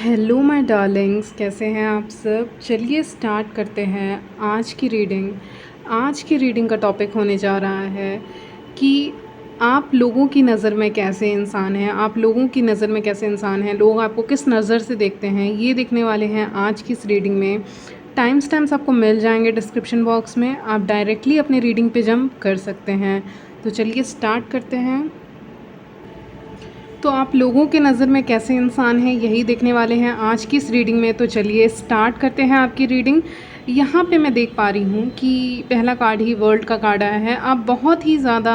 Hello my Darling's, कैसे हैं आप सब। चलिए स्टार्ट करते हैं आज की रीडिंग का टॉपिक होने जा रहा है कि आप लोगों की नज़र में कैसे इंसान हैं, आप लोगों की नज़र में कैसे इंसान हैं, लोग आपको किस नज़र से देखते हैं, ये देखने वाले हैं आज की इस रीडिंग में। टाइम स्टैम्प्स आपको मिल जाएंगे डिस्क्रिप्शन बॉक्स में, आप डायरेक्टली अपने रीडिंग पे जंप कर सकते हैं। तो चलिए स्टार्ट करते हैं। तो आप लोगों के नज़र में कैसे इंसान हैं, यही देखने वाले हैं आज की इस रीडिंग में। तो चलिए स्टार्ट करते हैं आपकी रीडिंग। यहाँ पे मैं देख पा रही हूँ कि पहला कार्ड ही वर्ल्ड का कार्ड आया है। आप बहुत ही ज़्यादा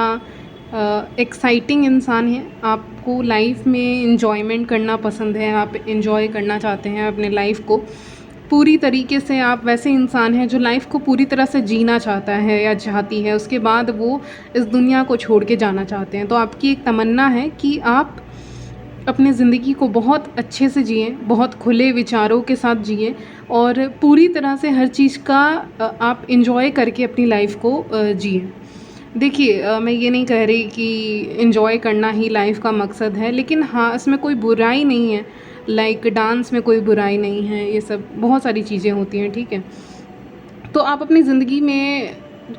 एक्साइटिंग इंसान हैं, आपको लाइफ में इंजॉयमेंट करना पसंद है, आप इंजॉय करना चाहते हैं अपने लाइफ को पूरी तरीके से। आप वैसे इंसान हैं जो लाइफ को पूरी तरह से जीना चाहता है या चाहती है, उसके बाद वो इस दुनिया को छोड़ के जाना चाहते हैं। तो आपकी एक तमन्ना है कि आप अपनी ज़िंदगी को बहुत अच्छे से जिएँ, बहुत खुले विचारों के साथ जिएँ और पूरी तरह से हर चीज़ का आप एंजॉय करके अपनी लाइफ को जिएँ। देखिए, मैं ये नहीं कह रही कि एंजॉय करना ही लाइफ का मकसद है, लेकिन हाँ, इसमें कोई बुराई नहीं है। लाइक डांस में कोई बुराई नहीं है, ये सब बहुत सारी चीज़ें होती हैं, ठीक है। तो आप अपनी ज़िंदगी में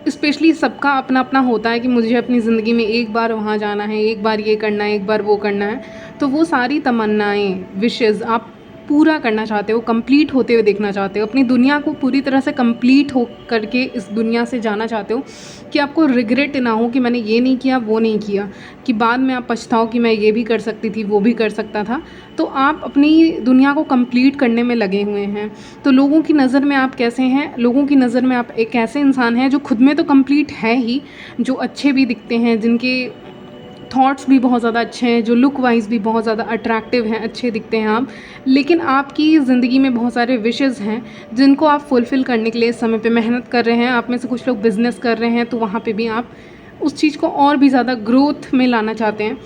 स्पेशली सबका अपना अपना होता है कि मुझे अपनी ज़िंदगी में एक बार वहाँ जाना है, एक बार ये करना है, एक बार वो करना है। तो वो सारी तमन्नाएँ, विशेज़ आप पूरा करना चाहते हो, कंप्लीट होते हुए देखना चाहते हो, अपनी दुनिया को पूरी तरह से कंप्लीट हो करके इस दुनिया से जाना चाहते हो कि आपको रिग्रेट ना हो कि मैंने ये नहीं किया, वो नहीं किया, कि बाद में आप पछताओ कि मैं ये भी कर सकती थी, वो भी कर सकता था। तो आप अपनी दुनिया को कंप्लीट करने में लगे हुए हैं। तो लोगों की नज़र में आप कैसे हैं? लोगों की नज़र में आप एक ऐसे इंसान हैं जो खुद में तो कंप्लीट है ही, जो अच्छे भी दिखते हैं, जिनके थॉट्स भी बहुत ज़्यादा अच्छे हैं, जो लुक वाइज भी बहुत ज़्यादा अट्रैक्टिव हैं, अच्छे दिखते हैं आप। लेकिन आपकी ज़िंदगी में बहुत सारे विशेज़ हैं जिनको आप फुलफ़िल करने के लिए इस समय पे मेहनत कर रहे हैं। आप में से कुछ लोग बिज़नेस कर रहे हैं, तो वहाँ पे भी आप उस चीज़ को और भी ज़्यादा ग्रोथ में लाना चाहते हैं।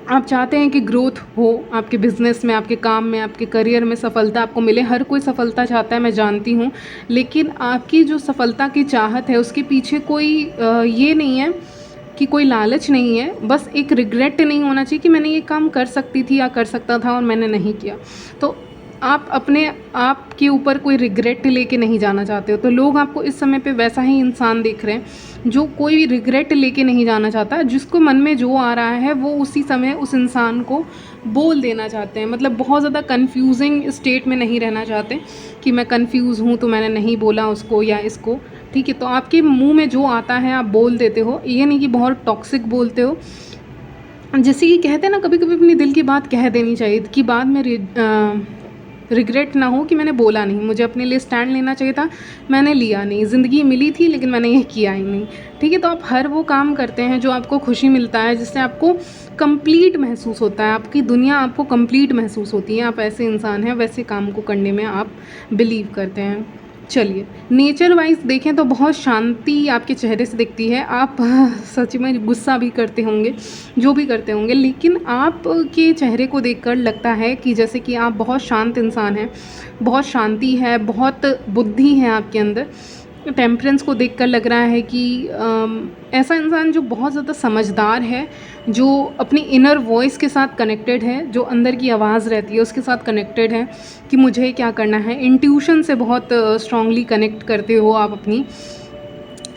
आप चाहते हैं कि ग्रोथ हो आपके बिज़नेस में, आपके काम में, आपके करियर में सफलता आपको मिले। हर कोई सफलता चाहता है, मैं जानती हूँ, लेकिन आपकी जो सफलता की चाहत है उसके पीछे कोई ये नहीं है कि कोई लालच नहीं है, बस एक रिग्रेट नहीं होना चाहिए कि मैंने ये काम कर सकती थी या कर सकता था और मैंने नहीं किया। तो आप अपने आप के ऊपर कोई रिग्रेट लेके नहीं जाना चाहते हो। तो लोग आपको इस समय पे वैसा ही इंसान देख रहे हैं जो कोई रिग्रेट लेके नहीं जाना चाहता, जिसको मन में जो आ रहा है वो उसी समय उस इंसान को बोल देना चाहते हैं। मतलब बहुत ज़्यादा कंफ्यूजिंग स्टेट में नहीं रहना चाहते कि मैं कंफ्यूज हूँ तो मैंने नहीं बोला उसको या इसको, ठीक है। तो आपके मुंह में जो आता है आप बोल देते हो, ये नहीं कि बहुत टॉक्सिक बोलते हो। जैसे कि कहते हैं ना, कभी कभी अपनी दिल की बात कह देनी चाहिए कि बाद में रिग्रेट ना हो कि मैंने बोला नहीं, मुझे अपने लिए स्टैंड लेना चाहिए था, मैंने लिया नहीं। ज़िंदगी मिली थी लेकिन मैंने ये किया ही नहीं, ठीक है। तो आप हर वो काम करते हैं जो आपको खुशी मिलता है, जिससे आपको कंप्लीट महसूस होता है, आपकी दुनिया आपको कंप्लीट महसूस होती है। आप ऐसे इंसान हैं, वैसे काम को करने में आप बिलीव करते हैं। चलिए, नेचर वाइज देखें तो बहुत शांति आपके चेहरे से दिखती है। आप सच में गुस्सा भी करते होंगे, जो भी करते होंगे, लेकिन आपके चेहरे को देखकर लगता है कि जैसे कि आप बहुत शांत इंसान हैं, बहुत शांति है, बहुत बुद्धि है आपके अंदर। टेम्परेंस को देखकर लग रहा है कि ऐसा इंसान जो बहुत ज़्यादा समझदार है, जो अपनी इनर वॉइस के साथ कनेक्टेड है, जो अंदर की आवाज़ रहती है उसके साथ कनेक्टेड है कि मुझे क्या करना है। इंट्यूशन से बहुत स्ट्रांगली कनेक्ट करते हो आप, अपनी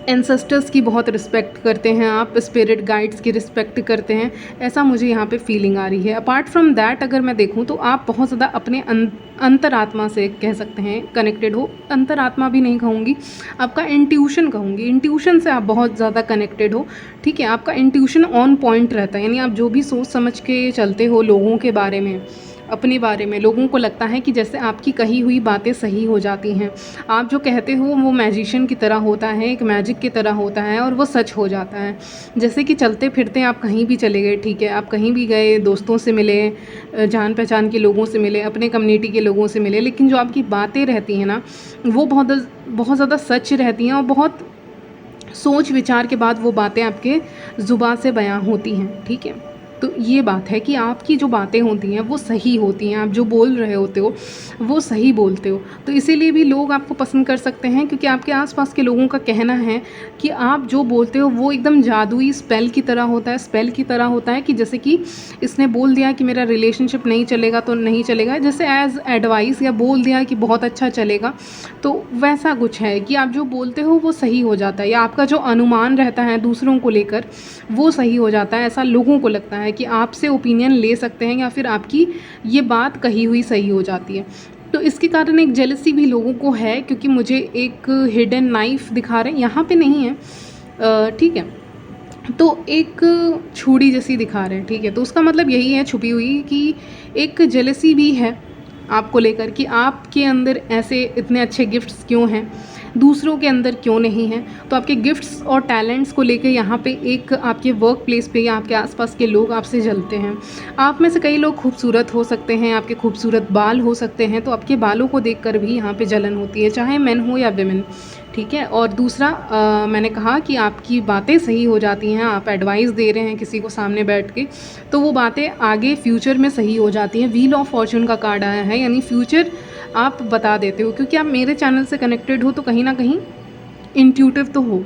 एंसेस्टर्स की बहुत रिस्पेक्ट करते हैं आप, स्पिरिट गाइड्स की रिस्पेक्ट करते हैं, ऐसा मुझे यहाँ पे फीलिंग आ रही है। अपार्ट फ्रॉम दैट अगर मैं देखूँ तो आप बहुत ज़्यादा अपने अंतरात्मा से कह सकते हैं कनेक्टेड हो। अंतरात्मा भी नहीं कहूँगी, आपका इंट्यूशन कहूँगी। इंट्यूशन से आप बहुत ज़्यादा कनेक्टेड हो, ठीक है। आपका इंट्यूशन ऑन पॉइंट रहता है, यानी आप जो भी सोच समझ के चलते हो लोगों के बारे में, अपने बारे में, लोगों को लगता है कि जैसे आपकी कही हुई बातें सही हो जाती हैं। आप जो कहते हो वो मैजिशियन की तरह होता है, एक मैजिक की तरह होता है और वो सच हो जाता है। जैसे कि चलते फिरते आप कहीं भी चले गए, ठीक है, आप कहीं भी गए, दोस्तों से मिले, जान पहचान के लोगों से मिले, अपने कम्युनिटी के लोगों से मिले, लेकिन जो आपकी बातें रहती हैं ना, वो बहुत ज़्यादा सच रहती हैं और बहुत सोच विचार के बाद वो बातें आपके ज़ुबान से बयां होती हैं, ठीक है। तो ये बात है कि आपकी जो बातें होती हैं वो सही होती हैं, आप जो बोल रहे होते हो वो सही बोलते हो। तो इसीलिए भी लोग आपको पसंद कर सकते हैं, क्योंकि आपके आसपास के लोगों का कहना है कि आप जो बोलते हो वो एकदम जादुई स्पेल की तरह होता है, स्पेल की तरह होता है कि जैसे कि इसने बोल दिया कि मेरा रिलेशनशिप नहीं चलेगा तो नहीं चलेगा, जैसे एज एडवाइस, या बोल दिया कि बहुत अच्छा चलेगा। तो वैसा कुछ है कि आप जो बोलते हो वो सही हो जाता है, या आपका जो अनुमान रहता है दूसरों को लेकर वो सही हो जाता है। ऐसा लोगों को लगता है कि आपसे ओपिनियन ले सकते हैं, या फिर आपकी ये बात कही हुई सही हो जाती है। तो इसके कारण एक जेलसी भी लोगों को है, क्योंकि मुझे एक हिडन नाइफ दिखा रहे हैं, यहाँ पे नहीं है, ठीक है, तो एक छुरी जैसी दिखा रहे हैं, ठीक है। तो उसका मतलब यही है छुपी हुई कि एक जेलसी भी है आपको लेकर कि आपके अंदर ऐसे इतने अच्छे गिफ्ट्स क्यों हैं, दूसरों के अंदर क्यों नहीं हैं। तो आपके गिफ्ट्स और टैलेंट्स को लेकर यहाँ पे एक आपके वर्क प्लेस पे या आपके आसपास के लोग आपसे जलते हैं। आप में से कई लोग खूबसूरत हो सकते हैं, आपके खूबसूरत बाल हो सकते हैं, तो आपके बालों को देखकर भी यहाँ पे जलन होती है, चाहे मेन हो या विमेन, ठीक है। और दूसरा मैंने कहा कि आपकी बातें सही हो जाती हैं, आप एडवाइस दे रहे हैं किसी को सामने बैठ के, तो वो बातें आगे फ्यूचर में सही हो जाती हैं। व्हील ऑफ फॉर्चून का कार्ड आया है, यानी फ्यूचर आप बता देते हो, क्योंकि आप मेरे चैनल से कनेक्टेड हो तो कहीं ना कहीं इंट्यूटिव तो हो,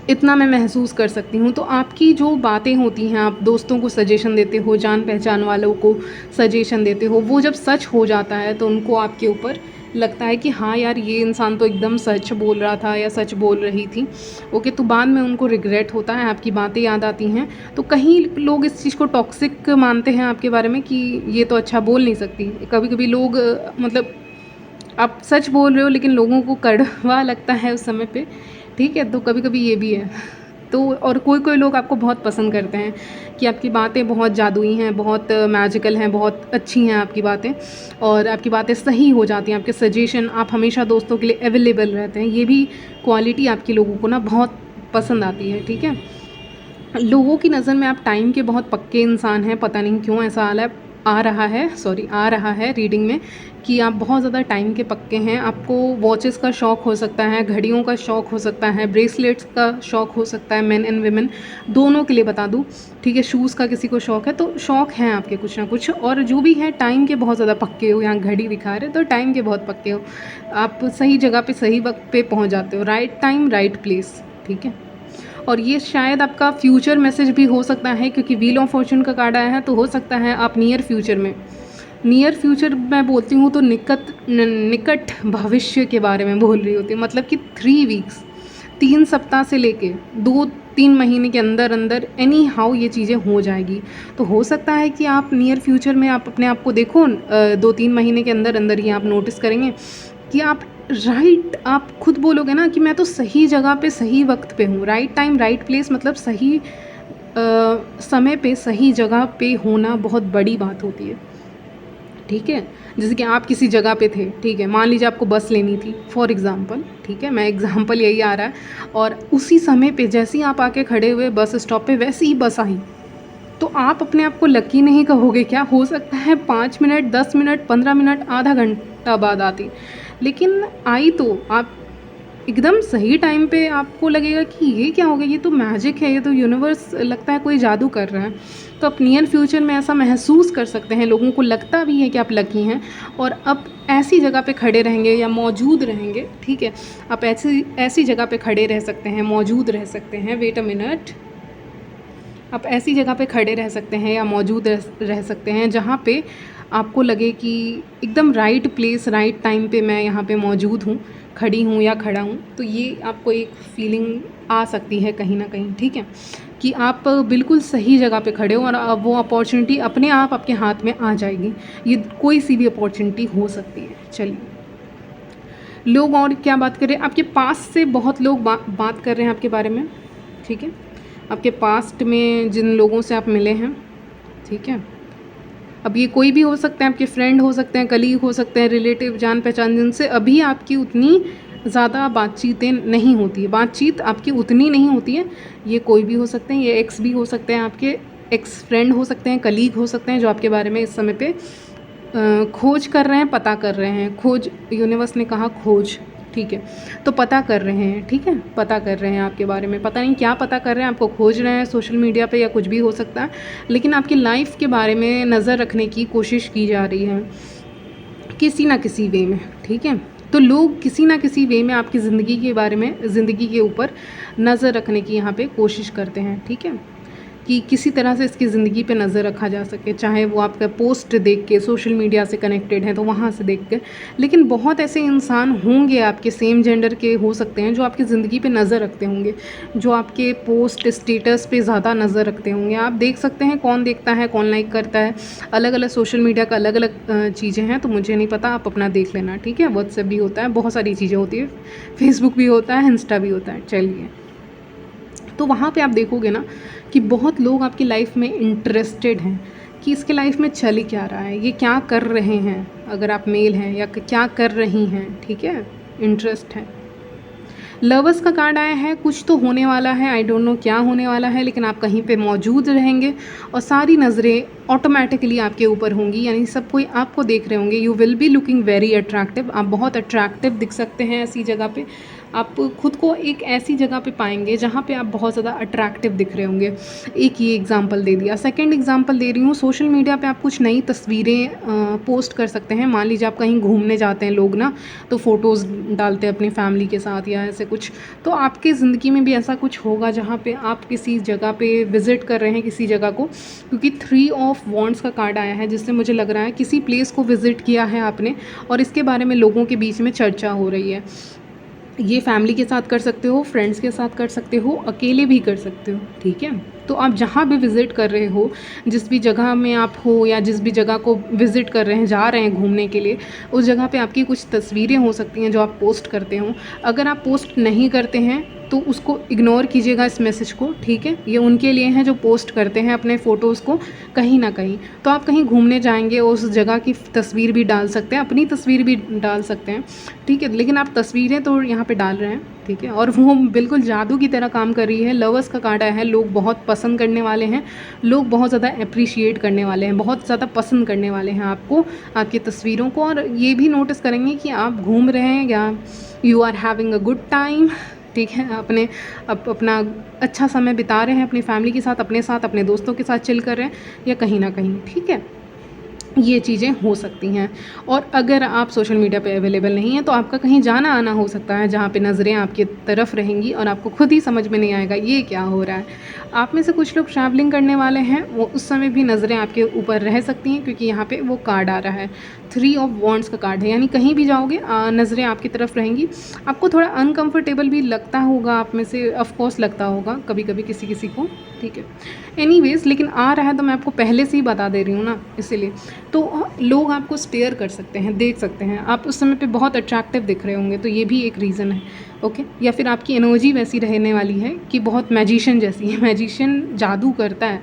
इतना मैं महसूस कर सकती हूँ। तो आपकी जो बातें होती हैं, आप दोस्तों को सजेशन देते हो, जान पहचान वालों को सजेशन देते हो, वो जब सच हो जाता है तो उनको आपके ऊपर लगता है कि हाँ यार ये इंसान तो एकदम सच बोल रहा था या सच बोल रही थी, ओके। तो बाद में उनको रिग्रेट होता है, आपकी बातें याद आती हैं। तो कहीं लोग इस चीज़ को टॉक्सिक मानते हैं आपके बारे में कि ये तो अच्छा बोल नहीं सकती। कभी कभी लोग मतलब आप सच बोल रहे हो लेकिन लोगों को कड़वा लगता है उस समय पे, ठीक है। तो कभी कभी ये भी है। तो और कोई कोई लोग आपको बहुत पसंद करते हैं कि आपकी बातें बहुत जादुई हैं, बहुत मैजिकल हैं, बहुत अच्छी हैं आपकी बातें, और आपकी बातें सही हो जाती हैं, आपके सजेशन, आप हमेशा दोस्तों के लिए अवेलेबल रहते हैं। ये भी क्वालिटी आपकी लोगों को ना बहुत पसंद आती है, ठीक है। लोगों की नज़र में आप टाइम के बहुत पक्के इंसान हैं, पता नहीं क्यों ऐसा आ रहा है रीडिंग में कि आप बहुत ज़्यादा टाइम के पक्के हैं। आपको वॉचेस का शौक़ हो सकता है, घड़ियों का शौक़ हो सकता है, ब्रेसलेट्स का शौक़ हो सकता है, मेन एंड वुमेन दोनों के लिए बता दूँ, ठीक है। शूज़ का किसी को शौक़ है, तो शौक़ हैं आपके कुछ ना कुछ। और जो भी है टाइम के बहुत ज़्यादा पक्के हो, यहाँ घड़ी दिखा रहे तो टाइम के बहुत पक्के हो, आप सही जगह पे सही वक्त पे पहुँच जाते हो, राइट टाइम राइट प्लेस, ठीक है। और ये शायद आपका फ्यूचर मैसेज भी हो सकता है, क्योंकि व्हील ऑफ फॉर्चून का कार्ड आया है, तो हो सकता है आप नियर फ्यूचर मैं बोलती हूँ तो निकट भविष्य के बारे में बोल रही होती हूँ। मतलब कि 3 वीक्स, 3 सप्ताह से लेके 2-3 महीने के अंदर अंदर एनी हाउ ये चीज़ें हो जाएगी। तो हो सकता है कि आप नियर फ्यूचर में आप अपने आप को देखो 2-3 महीने के अंदर अंदर ही आप नोटिस करेंगे कि आप आप खुद बोलोगे ना कि मैं तो सही जगह पे सही वक्त पे हूँ। राइट टाइम राइट प्लेस मतलब सही समय पे सही जगह पे होना बहुत बड़ी बात होती है, ठीक है। जैसे कि आप किसी जगह पे थे, ठीक है, मान लीजिए आपको बस लेनी थी फॉर एग्ज़ाम्पल, ठीक है, मैं एग्ज़ाम्पल यही आ रहा है, और उसी समय पे जैसे ही आप आके खड़े हुए बस स्टॉप पे, वैसे ही बस आई, तो आप अपने आप को लकी नहीं कहोगे क्या? हो सकता है 5 मिनट, 10 मिनट, 15 मिनट, आधा घंटा बाद आती, लेकिन आई तो आप एकदम सही टाइम पे, आपको लगेगा कि ये क्या हो गया, ये तो मैजिक है, ये तो यूनिवर्स लगता है कोई जादू कर रहा है। तो आप नियर फ्यूचर में ऐसा महसूस कर सकते हैं, लोगों को लगता भी है कि आप लकी हैं, और अब ऐसी जगह पे खड़े रहेंगे या मौजूद रहेंगे, ठीक है। आप ऐसी जगह पे खड़े रह सकते हैं, मौजूद रह सकते हैं, वेट अ मिनट, आप ऐसी जगह पे खड़े रह सकते हैं या मौजूद रह सकते हैं जहाँ पे आपको लगे कि एकदम राइट प्लेस राइट टाइम पे मैं यहाँ पे मौजूद हूँ, खड़ी हूँ या खड़ा हूँ। तो ये आपको एक फीलिंग आ सकती है कहीं ना कहीं, ठीक है, कि आप बिल्कुल सही जगह पे खड़े हो और अब वो अपॉर्चुनिटी अपने आप आपके हाथ में आ जाएगी। ये कोई सी भी अपॉर्चुनिटी हो सकती है। चलिए, लोग और क्या बात कर रहे हैं, आपके पास से बहुत लोग बात कर रहे हैं आपके बारे में, ठीक है, आपके पास्ट में जिन लोगों से आप मिले हैं, ठीक है। अब ये कोई भी हो सकते हैं, आपके फ्रेंड हो सकते हैं, कलीग हो सकते हैं, रिलेटिव, जान पहचान, जिनसे अभी आपकी उतनी ज़्यादा बातचीतें नहीं होती है, बातचीत आपकी उतनी नहीं होती है। ये कोई भी हो सकते हैं, ये एक्स भी हो सकते हैं, आपके एक्स फ्रेंड हो सकते हैं, कलीग हो सकते हैं, जो आपके बारे में इस समय पे खोज कर रहे हैं, पता कर रहे हैं। खोज, यूनिवर्स ने कहा खोज, ठीक है, तो पता कर रहे हैं, ठीक है, पता कर रहे हैं आपके बारे में, पता नहीं क्या पता कर रहे हैं, आपको खोज रहे हैं सोशल मीडिया पे या कुछ भी हो सकता है, लेकिन आपकी लाइफ के बारे में नज़र रखने की कोशिश की जा रही है किसी ना किसी वे में, ठीक है। तो लोग किसी ना किसी वे में आपकी ज़िंदगी के बारे में, ज़िंदगी के ऊपर नज़र रखने की यहाँ पे कोशिश करते हैं, ठीक है, कि किसी तरह से इसकी ज़िंदगी पे नज़र रखा जा सके, चाहे वो आपका पोस्ट देख के, सोशल मीडिया से कनेक्टेड है तो वहाँ से देख के। लेकिन बहुत ऐसे इंसान होंगे आपके सेम जेंडर के हो सकते हैं जो आपकी ज़िंदगी पे नज़र रखते होंगे, जो आपके पोस्ट स्टेटस पे ज़्यादा नज़र रखते होंगे। आप देख सकते हैं कौन देखता है, कौन लाइक करता है, अलग अलग सोशल मीडिया का अलग अलग चीज़ें हैं, तो मुझे नहीं पता, आप अपना देख लेना, ठीक है। व्हाट्सएप भी होता है, बहुत सारी चीज़ें होती है, फेसबुक भी होता है, इंस्टा भी होता है। चलिए, तो वहाँ पे आप देखोगे ना कि बहुत लोग आपकी लाइफ में इंटरेस्टेड हैं कि इसके लाइफ में चल ही क्या रहा है, ये क्या कर रहे हैं, अगर आप मेल हैं, या क्या कर रही हैं, ठीक है, इंटरेस्ट है। लवर्स का कार्ड आया है, कुछ तो होने वाला है, आई डोंट नो क्या होने वाला है, लेकिन आप कहीं पे मौजूद रहेंगे और सारी नज़रें ऑटोमेटिकली आपके ऊपर होंगी, यानी सब कोई आपको देख रहे होंगे। You will be looking very attractive, आप बहुत अट्रैक्टिव दिख सकते हैं ऐसी जगह पे, आप खुद को एक ऐसी जगह पे पाएंगे जहाँ पे आप बहुत ज़्यादा अट्रैक्टिव दिख रहे होंगे। एक ये एग्जांपल दे दिया। सेकंड एग्जांपल दे रही हूँ, सोशल मीडिया पे आप कुछ नई तस्वीरें पोस्ट कर सकते हैं। मान लीजिए आप कहीं घूमने जाते हैं लोग ना, तो फ़ोटोज़ डालते हैं अपनी फैमिली के साथ या ऐसे कुछ, तो आपकी ज़िंदगी में भी ऐसा कुछ होगा जहाँ पे आप किसी जगह पे विज़िट कर रहे हैं, किसी जगह को, क्योंकि 3 ऑफ वॉन्ड्स का कार्ड आया है, जिससे मुझे लग रहा है किसी प्लेस को विज़िट किया है आपने और इसके बारे में लोगों के बीच में चर्चा हो रही है। ये फैमिली के साथ कर सकते हो, फ्रेंड्स के साथ कर सकते हो, अकेले भी कर सकते हो, ठीक है। तो आप जहाँ भी विज़िट कर रहे हो, जिस भी जगह में आप हो या जिस भी जगह को विज़िट कर रहे हैं, जा रहे हैं घूमने के लिए, उस जगह पे आपकी कुछ तस्वीरें हो सकती हैं जो आप पोस्ट करते हो। अगर आप पोस्ट नहीं करते हैं तो उसको इग्नोर कीजिएगा इस मैसेज को, ठीक है। ये उनके लिए हैं जो पोस्ट करते हैं अपने फ़ोटोज़ को कहीं ना कहीं। तो आप कहीं घूमने जाएंगे, उस जगह की तस्वीर भी डाल सकते हैं, अपनी तस्वीर भी डाल सकते हैं, ठीक है, लेकिन आप तस्वीरें तो यहाँ पे डाल रहे हैं, ठीक है। और वो बिल्कुल जादू की तरह काम कर रही है। लवर्स का कार्ड आया है, लोग बहुत पसंद करने वाले हैं, लोग बहुत ज़्यादा अप्रिशिएट करने वाले हैं, बहुत ज़्यादा पसंद करने वाले हैं आपको, आपकी तस्वीरों को। और ये भी नोटिस करेंगे कि आप घूम रहे हैं या you are having a good time, ठीक है, अपना अच्छा समय बिता रहे हैं अपनी फैमिली के साथ, अपने साथ, अपने दोस्तों के साथ चिल कर रहे हैं या कहीं ना कहीं, ठीक है। ये चीज़ें हो सकती हैं। और अगर आप सोशल मीडिया पे अवेलेबल नहीं हैं तो आपका कहीं जाना आना हो सकता है जहाँ पे नज़रें आपकी तरफ रहेंगी और आपको खुद ही समझ में नहीं आएगा ये क्या हो रहा है। आप में से कुछ लोग ट्रैवलिंग करने वाले हैं, वो उस समय भी नज़रें आपके ऊपर रह सकती हैं, क्योंकि यहाँ पे वो कार्ड आ रहा है, 3 ऑफ वॉन्ड्स का कार्ड है, यानी कहीं भी जाओगे नज़रें आपकी तरफ रहेंगी। आपको थोड़ा अनकम्फर्टेबल भी लगता होगा, आप में से ऑफकोर्स लगता होगा कभी कभी किसी किसी को, ठीक है। एनीवेज़, लेकिन आ रहा है तो मैं आपको पहले से ही बता दे रही हूँ ना, इसीलिए तो लोग आपको स्टेयर कर सकते हैं, देख सकते हैं, आप उस समय पे बहुत अट्रैक्टिव दिख रहे होंगे, तो ये भी एक रीज़न है, ओके। या फिर आपकी एनर्जी वैसी रहने वाली है कि बहुत मैजिशियन जैसी है, मैजिशियन जादू करता है,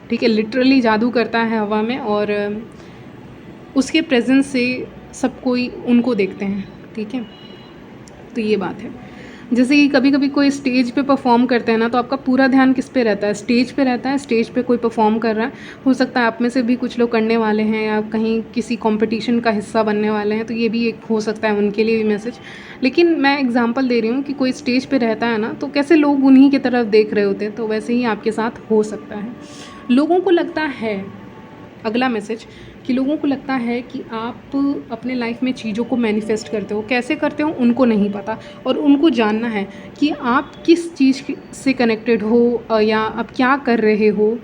ठीक है, लिटरली जादू करता है हवा में, और उसके प्रेजेंस से सब कोई उनको देखते हैं, ठीक है। तो ये बात है। जैसे कि कभी कभी कोई स्टेज पे परफॉर्म करते हैं ना, तो आपका पूरा ध्यान किस पे रहता है, स्टेज पे रहता है। स्टेज पे कोई परफॉर्म कर रहा है, हो सकता है आप में से भी कुछ लोग करने वाले हैं या कहीं किसी कंपटीशन का हिस्सा बनने वाले हैं, तो ये भी एक हो सकता है उनके लिए भी मैसेज। लेकिन मैं एग्जांपल दे रही हूँ कि कोई स्टेज पे रहता है ना, तो कैसे लोग उन्हीं की तरफ देख रहे होते हैं, तो वैसे ही आपके साथ हो सकता है। लोगों को लगता है, अगला मैसेज, कि लोगों को लगता है कि आप अपने लाइफ में चीज़ों को मैनिफेस्ट करते हो, कैसे करते हो उनको नहीं पता, और उनको जानना है कि आप किस चीज़ से कनेक्टेड हो या आप क्या कर रहे हो,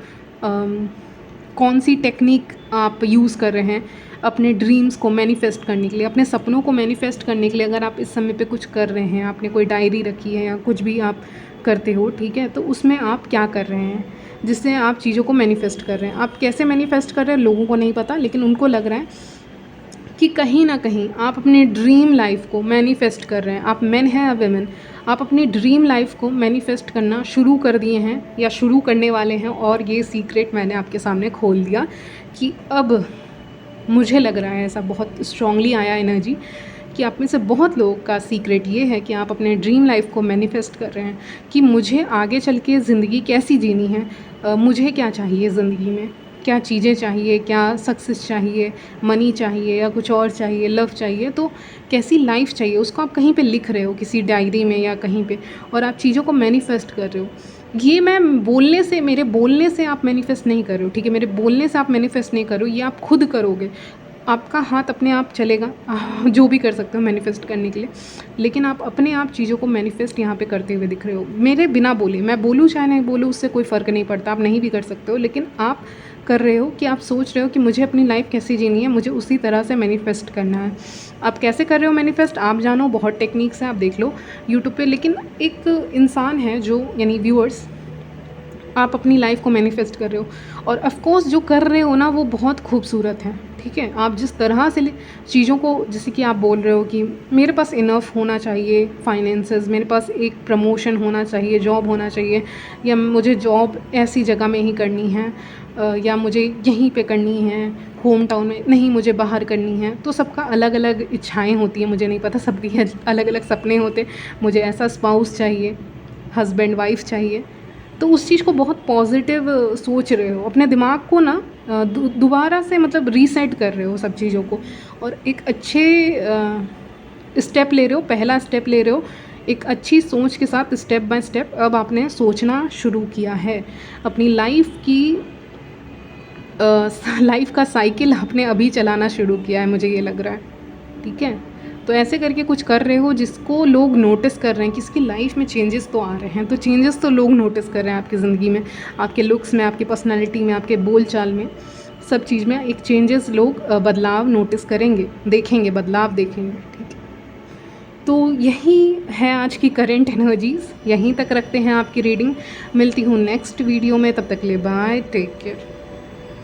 कौन सी टेक्निक आप यूज़ कर रहे हैं अपने ड्रीम्स को मैनिफेस्ट करने के लिए, अपने सपनों को मैनिफेस्ट करने के लिए। अगर आप इस समय पे कुछ कर रहे हैं, आपने कोई डायरी रखी है या कुछ भी आप करते हो, ठीक है, तो उसमें आप क्या कर रहे हैं जिससे आप चीज़ों को मैनिफेस्ट कर रहे हैं। आप कैसे मैनिफेस्ट कर रहे हैं लोगों को नहीं पता, लेकिन उनको लग रहा है कि कहीं ना कहीं आप अपनी ड्रीम लाइफ को मैनिफेस्ट कर रहे हैं। आप मेन हैं या वेमेन, आप अपनी ड्रीम लाइफ को मैनिफेस्ट करना शुरू कर दिए हैं या शुरू करने वाले हैं। और ये सीक्रेट मैंने आपके सामने खोल दिया कि अब मुझे लग रहा है, ऐसा बहुत स्ट्रांगली आया एनर्जी, कि आप में से बहुत लोगों का सीक्रेट ये है कि आप अपने ड्रीम लाइफ को मैनिफेस्ट कर रहे हैं कि मुझे आगे चल के ज़िंदगी कैसी जीनी है, मुझे क्या चाहिए ज़िंदगी में, क्या चीज़ें चाहिए, क्या सक्सेस चाहिए, मनी चाहिए या कुछ और चाहिए, लव चाहिए, तो कैसी लाइफ चाहिए उसको आप कहीं पे लिख रहे हो किसी डायरी में या कहीं पे, और आप चीज़ों को मैनिफेस्ट कर रहे हो। ये मैं बोलने से, मेरे बोलने से आप मैनिफेस्ट नहीं कर रहे हो, ठीक है, मेरे बोलने से आप मैनिफेस्ट नहीं कर रहे हो, ये आप खुद करोगे। आपका हाथ अपने आप चलेगा जो भी कर सकते हो मैनिफेस्ट करने के लिए, लेकिन आप अपने आप चीज़ों को मैनिफेस्ट यहाँ पे करते हुए दिख रहे हो मेरे बिना बोले। मैं बोलूँ चाहे नहीं बोलूँ उससे कोई फ़र्क नहीं पड़ता, आप नहीं भी कर सकते हो, लेकिन आप कर रहे हो कि आप सोच रहे हो कि मुझे अपनी लाइफ कैसी जीनी है, मुझे उसी तरह से मैनिफेस्ट करना है। आप कैसे कर रहे हो मैनिफेस्ट आप जानो, बहुत टेक्निक्स हैं, आप देख लो यूट्यूब पे। लेकिन एक इंसान है जो, यानी व्यूअर्स, आप अपनी लाइफ को मैनिफेस्ट कर रहे हो, और ऑफ कोर्स जो कर रहे हो ना वो बहुत खूबसूरत है, ठीक है। आप जिस तरह से चीज़ों को, जैसे कि आप बोल रहे हो कि मेरे पास इनफ होना चाहिए फाइनेंसेस, मेरे पास एक प्रमोशन होना चाहिए, जॉब होना चाहिए, या मुझे जॉब ऐसी जगह में ही करनी है, या मुझे यहीं पे करनी है, होम टाउन में नहीं, मुझे बाहर करनी है। तो सबका अलग अलग इच्छाएं होती हैं, मुझे नहीं पता, सबकी अलग अलग सपने होते। मुझे ऐसा स्पाउस चाहिए, हस्बैंड वाइफ चाहिए, तो उस चीज़ को बहुत पॉजिटिव सोच रहे हो, अपने दिमाग को ना दोबारा से मतलब रीसेट कर रहे हो सब चीज़ों को, और एक अच्छे स्टेप ले रहे हो, पहला स्टेप ले रहे हो एक अच्छी सोच के साथ, स्टेप बाय स्टेप। अब आपने सोचना शुरू किया है अपनी लाइफ की, लाइफ का साइकिल आपने अभी चलाना शुरू किया है, मुझे ये लग रहा है, ठीक है। तो ऐसे करके कुछ कर रहे हो जिसको लोग नोटिस कर रहे हैं कि इसकी लाइफ में चेंजेस तो आ रहे हैं, तो चेंजेस तो लोग नोटिस कर रहे हैं आपकी ज़िंदगी में, आपके लुक्स में, आपकी पर्सनालिटी में, आपके बोल चाल में, सब चीज़ में एक चेंजेस लोग बदलाव नोटिस करेंगे, देखेंगे, बदलाव देखेंगे, ठीक है। तो यही है आज की करेंट एनर्जीज़, यहीं तक रखते हैं आपकी रीडिंग। मिलती हूँ नेक्स्ट वीडियो में, तब तक ले बाय, टेक केयर।